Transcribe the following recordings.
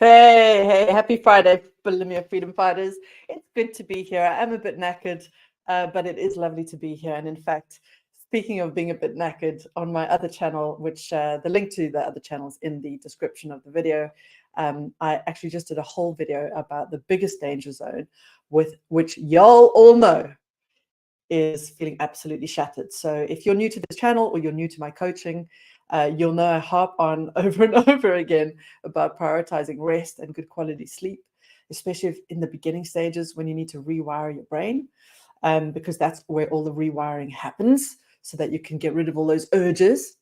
Hey, happy Friday, Bulimia Freedom Fighters. It's good to be here. I am a bit knackered, but it is lovely to be here. And in fact, speaking of being a bit knackered, on my other channel, which the link to the other channels in the description of the video, I actually just did a whole video about the biggest danger zone, with which y'all all know is feeling absolutely shattered. So if you're new to this channel or you're new to my coaching, you'll know I harp on over and over again about prioritizing rest and good quality sleep, especially in the beginning stages when you need to rewire your brain, because that's where all the rewiring happens so that you can get rid of all those urges.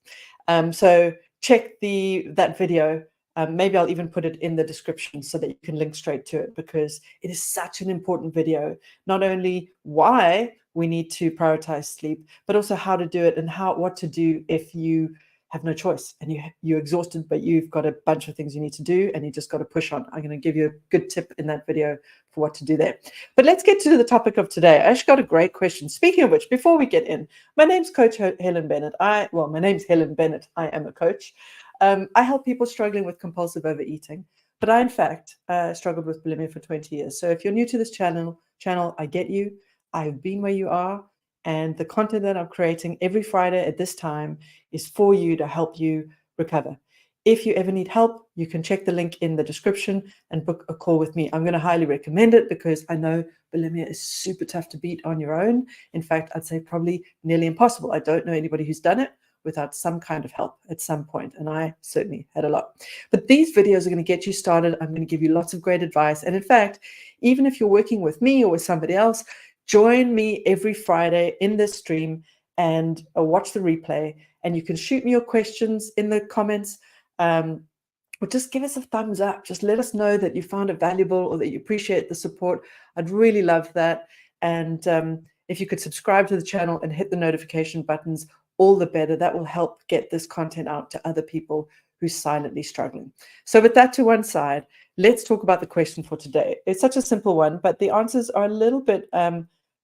So check that video. Maybe I'll even put it in the description so that you can link straight to it, because it is such an important video, not only why we need to prioritize sleep, but also how to do it and what to do if you have no choice and you're exhausted, but you've got a bunch of things you need to do and you just got to push on. I'm going to give you a good tip in that video for what to do there. But let's get to the topic of today. I actually got a great question. Speaking of which, before we get in, my name's Coach Helen Bennett. My name's Helen Bennett. I am a coach. I help people struggling with compulsive overeating, but I, in fact, struggled with bulimia for 20 years. So if you're new to this channel, I get you. I've been where you are, and the content that I'm creating every Friday at this time is for you to help you recover. If you ever need help, you can check the link in the description and book a call with me. I'm going to highly recommend it because I know bulimia is super tough to beat on your own. In fact, I'd say probably nearly impossible. I don't know anybody who's done it without some kind of help at some point, and I certainly had a lot. But these videos are going to get you started. I'm going to give you lots of great advice. And in fact, even if you're working with me or with somebody else, join me every Friday in this stream and watch the replay. And you can shoot me your questions in the comments, or just give us a thumbs up. Just let us know that you found it valuable or that you appreciate the support. I'd really love that. And if you could subscribe to the channel and hit the notification buttons, all the better. That will help get this content out to other people who's silently struggling. So with that to one side, let's talk about the question for today. It's such a simple one, but the answers are a little bit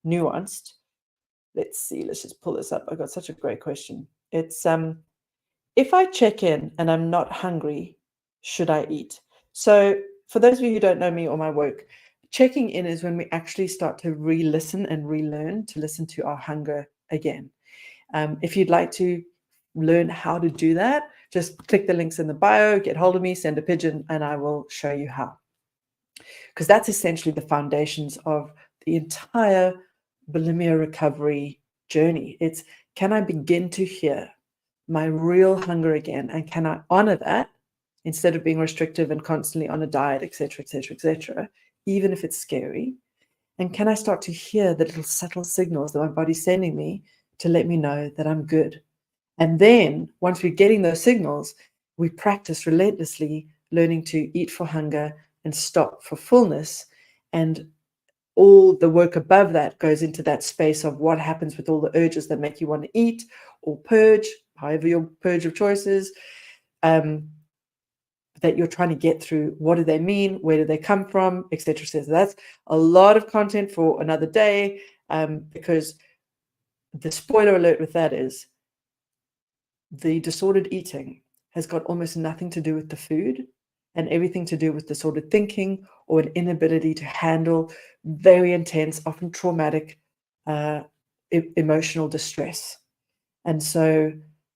nuanced. Let's see. Let's just pull this up. I got such a great question. It's if I check in and I'm not hungry, should I eat? So for those of you who don't know me or my work, checking in is when we actually start to re-listen and relearn to listen to our hunger again. If you'd like to learn how to do that, just click the links in the bio, get hold of me, send a pigeon, and I will show you how. Because that's essentially the foundations of the entire bulimia recovery journey. It's, can I begin to hear my real hunger again? And can I honor that instead of being restrictive and constantly on a diet, et cetera, et cetera, et cetera, even if it's scary? And can I start to hear the little subtle signals that my body's sending me to let me know that I'm good? And then once we're getting those signals, we practice relentlessly learning to eat for hunger and stop for fullness. And all the work above that goes into that space of what happens with all the urges that make you want to eat or purge, however your purge of choice is, that you're trying to get through. What do they mean? Where do they come from? Etc. So that's a lot of content for another day, because the spoiler alert with that is the disordered eating has got almost nothing to do with the food and everything to do with disordered thinking or an inability to handle very intense, often traumatic emotional distress. And so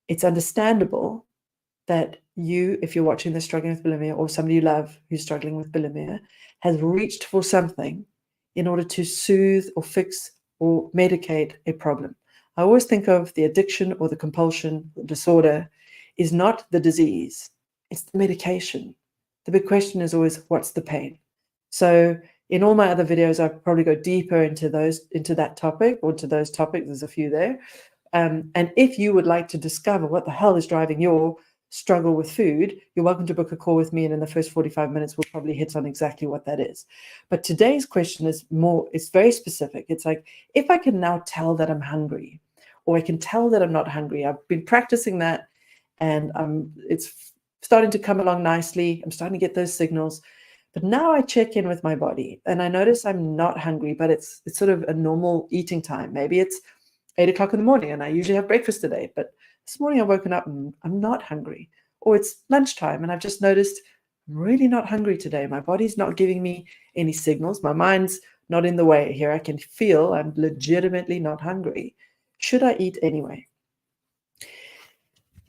it's understandable that you, if you're watching this struggling with bulimia, or somebody you love who's struggling with bulimia, has reached for something in order to soothe or fix or medicate a problem. I always think of the addiction or the compulsion, the disorder is not the disease, it's the medication. The big question is always, what's the pain? So in all my other videos, I probably go deeper into that topic, or to those topics. There's a few there. And if you would like to discover what the hell is driving your struggle with food, you're welcome to book a call with me. And in the first 45 minutes, we'll probably hit on exactly what that is. But today's question is it's very specific. It's like, if I can now tell that I'm hungry, or I can tell that I'm not hungry, I've been practicing that, and it's starting to come along nicely. I'm starting to get those signals. But now I check in with my body and I notice I'm not hungry, but it's sort of a normal eating time. Maybe it's 8 o'clock in the morning and I usually have breakfast today, but this morning I've woken up and I'm not hungry. Or it's lunchtime and I've just noticed I'm really not hungry today. My body's not giving me any signals. My mind's not in the way here. I can feel I'm legitimately not hungry. Should I eat anyway?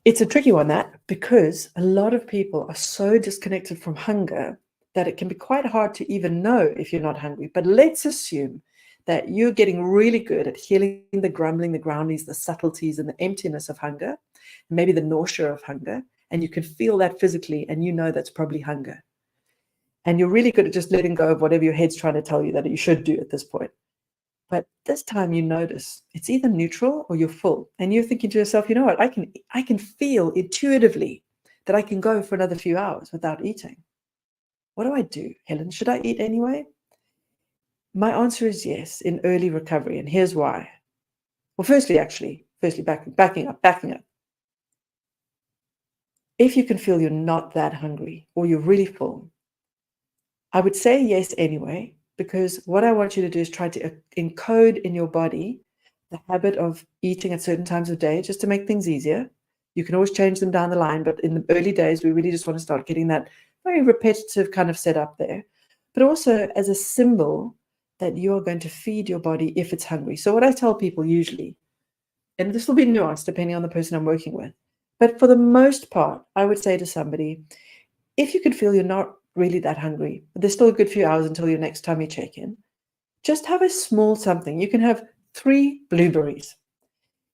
It's a tricky one, that, because a lot of people are so disconnected from hunger that it can be quite hard to even know if you're not hungry. But let's assume that you're getting really good at healing the grumbling, the groundings, the subtleties, and the emptiness of hunger, maybe the nausea of hunger, and you can feel that physically, and you know that's probably hunger. And you're really good at just letting go of whatever your head's trying to tell you that you should do at this point. But this time you notice it's either neutral or you're full. And you're thinking to yourself, you know what, I can feel intuitively that I can go for another few hours without eating. What do I do, Helen? Should I eat anyway? My answer is yes, in early recovery. And here's why. Well, firstly, backing up. If you can feel you're not that hungry or you're really full, I would say yes anyway, because what I want you to do is try to encode in your body the habit of eating at certain times of day, just to make things easier. You can always change them down the line, but in the early days, we really just want to start getting that very repetitive kind of setup there, but also as a symbol that you're going to feed your body if it's hungry. So what I tell people usually, and this will be nuanced depending on the person I'm working with, but for the most part, I would say to somebody, if you can feel you're not really that hungry, but there's still a good few hours until your next tummy check-in, just have a small something. You can have 3 blueberries.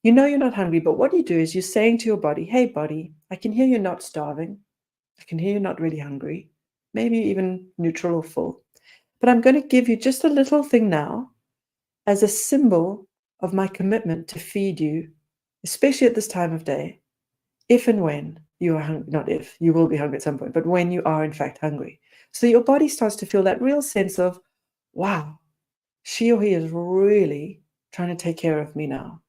You know you're not hungry, but what you do is you're saying to your body, hey, body, I can hear you're not starving. I can hear you're not really hungry, maybe even neutral or full. But I'm going to give you just a little thing now as a symbol of my commitment to feed you, especially at this time of day, if and when you are hungry. Not if, you will be hungry at some point, but when you are in fact hungry. So your body starts to feel that real sense of, wow, she or he is really trying to take care of me now.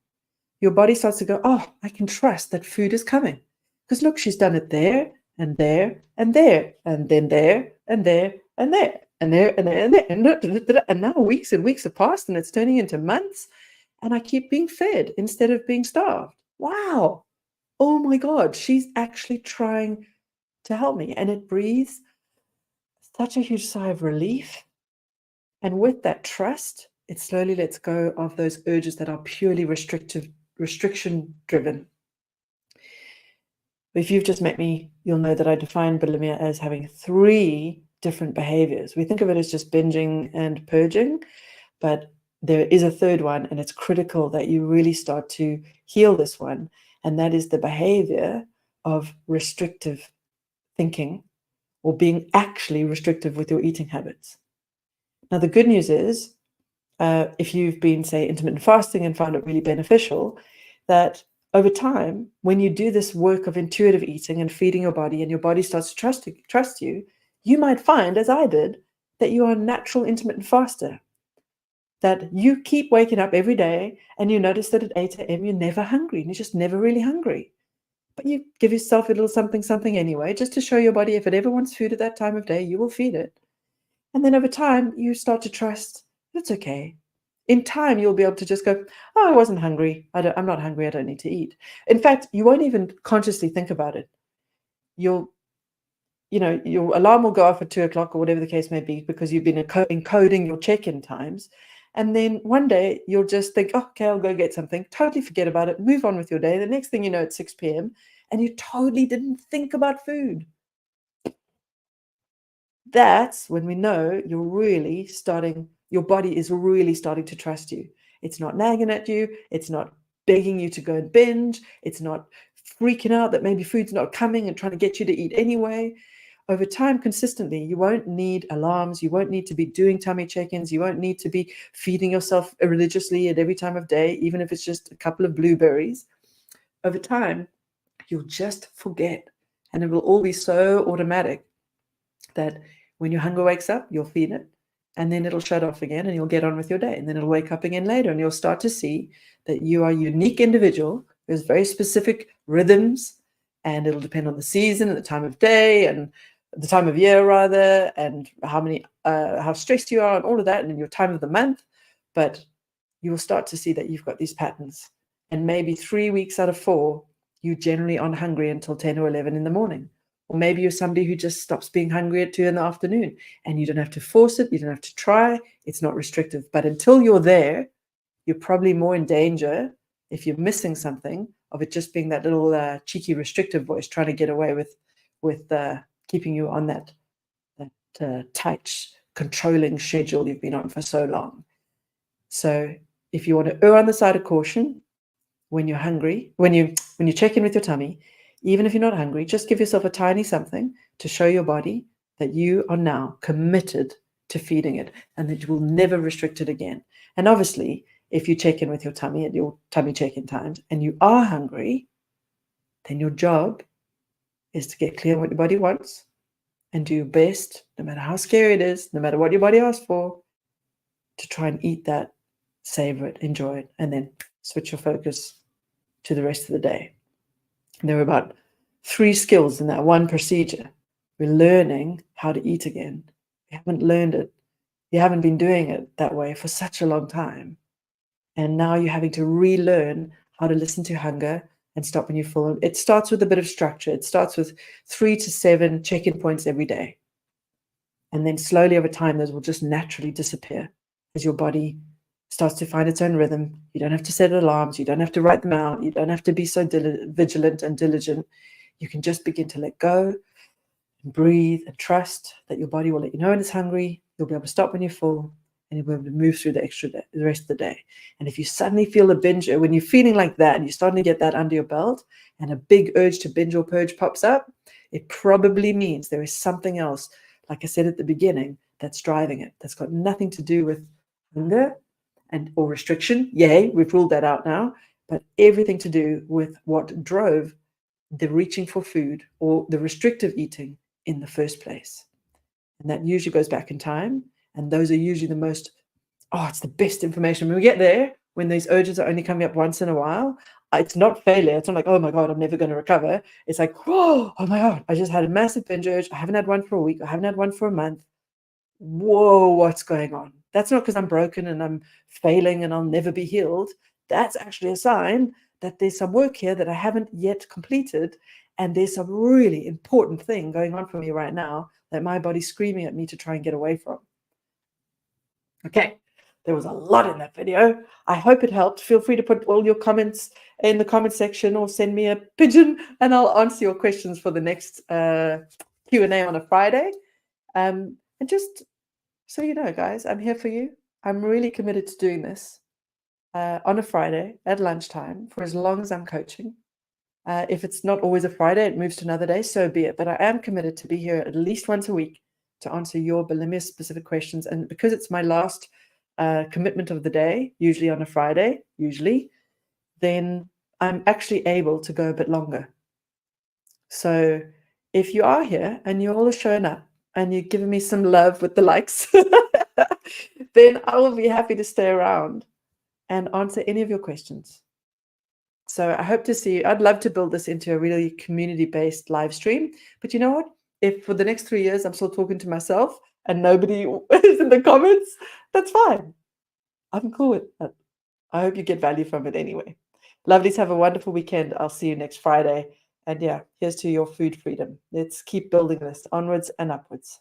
Your body starts to go, oh, I can trust that food is coming. Because look, she's done it there and there and there, and then there and there and there and there and there and there. And now weeks and weeks have passed and it's turning into months. And I keep being fed instead of being starved. Wow. Oh my God, she's actually trying to help me. And it breathes such a huge sigh of relief. And with that trust, it slowly lets go of those urges that are purely restriction driven. If you've just met me, you'll know that I define bulimia as having 3 different behaviors. We think of it as just binging and purging, but there is a third one, and it's critical that you really start to heal this one, and that is the behavior of restrictive thinking, or being actually restrictive with your eating habits. Now, the good news is, if you've been, say, intermittent fasting and found it really beneficial, that over time, when you do this work of intuitive eating and feeding your body, and your body starts to trust you, you might find, as I did, that you are a natural intermittent faster. That you keep waking up every day and you notice that at 8 a.m. you're never hungry, and you're just never really hungry. But you give yourself a little something anyway, just to show your body if it ever wants food at that time of day, you will feed it. And then over time, you start to trust it's okay. In time, you'll be able to just go, oh, I wasn't hungry. I'm not hungry. I don't need to eat. In fact, you won't even consciously think about it. Your alarm will go off at 2 o'clock or whatever the case may be, because you've been encoding your check-in times. And then one day you'll just think, oh, okay, I'll go get something, totally forget about it, move on with your day. The next thing you know, it's 6 p.m. and you totally didn't think about food. That's when we know your body is really starting to trust you. It's not nagging at you. It's not begging you to go and binge. It's not freaking out that maybe food's not coming and trying to get you to eat anyway. Over time, consistently, you won't need alarms. You won't need to be doing tummy check-ins. You won't need to be feeding yourself religiously at every time of day, even if it's just a couple of blueberries. Over time, you'll just forget, and it will all be so automatic that when your hunger wakes up, you'll feed it, and then it'll shut off again, and you'll get on with your day. And then it'll wake up again later, and you'll start to see that you are a unique individual. There's very specific rhythms, and it'll depend on the season and the time of day and the time of year rather, and how stressed you are and all of that, and your time of the month. But you will start to see that you've got these patterns, and maybe 3 weeks out of 4, you generally aren't hungry until 10 or 11 in the morning, Or maybe you're somebody who just stops being hungry at 2 in the afternoon, and you don't have to force it. You don't have to try. It's not restrictive. But until you're there, you're probably more in danger, if you're missing something, of it just being that little cheeky restrictive voice trying to get away with keeping you on that tight, controlling schedule you've been on for so long. So if you want to err on the side of caution, when you're hungry, when you check in with your tummy, even if you're not hungry, just give yourself a tiny something to show your body that you are now committed to feeding it and that you will never restrict it again. And obviously, if you check in with your tummy at your tummy check-in times and you are hungry, then your job is to get clear on what your body wants and do your best, no matter how scary it is, no matter what your body asks for, to try and eat that, savor it, enjoy it, and then switch your focus to the rest of the day. And there are about 3 skills in that one procedure. We're learning how to eat again. We haven't learned it. You haven't been doing it that way for such a long time. And now you're having to relearn how to listen to hunger and stop when you're full. It starts with a bit of structure. It starts with 3 to 7 check-in points every day. And then slowly over time, those will just naturally disappear as your body starts to find its own rhythm. You don't have to set alarms. You don't have to write them out. You don't have to be so vigilant and diligent. You can just begin to let go and breathe and trust that your body will let you know when it's hungry. You'll be able to stop when you're full, and you'll be able to move through the rest of the day. And if you suddenly feel a binge, when you're feeling like that and you're starting to get that under your belt and a big urge to binge or purge pops up, it probably means there is something else, like I said at the beginning, that's driving it. That's got nothing to do with hunger or restriction. Yay, we've ruled that out now. But everything to do with what drove the reaching for food or the restrictive eating in the first place. And that usually goes back in time. And those are usually the most, it's the best information. When we get there, when these urges are only coming up once in a while, it's not failure. It's not like, oh my God, I'm never going to recover. It's like, oh my God, I just had a massive binge urge. I haven't had one for a week. I haven't had one for a month. Whoa, what's going on? That's not because I'm broken and I'm failing and I'll never be healed. That's actually a sign that there's some work here that I haven't yet completed. And there's some really important thing going on for me right now that my body's screaming at me to try and get away from. Okay, there was a lot in that video. I hope it helped. Feel free to put all your comments in the comment section or send me a pigeon and I'll answer your questions for the next Q&A on a Friday. And just so you know, guys, I'm here for you. I'm really committed to doing this on a Friday at lunchtime for as long as I'm coaching. If it's not always a Friday, it moves to another day, so be it. But I am committed to be here at least once a week to answer your bulimia-specific questions. And because it's my last commitment of the day, usually on a Friday, then I'm actually able to go a bit longer. So if you are here and you're all showing up and you're giving me some love with the likes, then I will be happy to stay around and answer any of your questions. So I hope to see you. I'd love to build this into a really community-based live stream. But you know what? If for the next 3 years I'm still talking to myself and nobody is in the comments, that's fine. I'm cool with that. I hope you get value from it anyway. Lovelies, have a wonderful weekend. I'll see you next Friday. And yeah, here's to your food freedom. Let's keep building this onwards and upwards.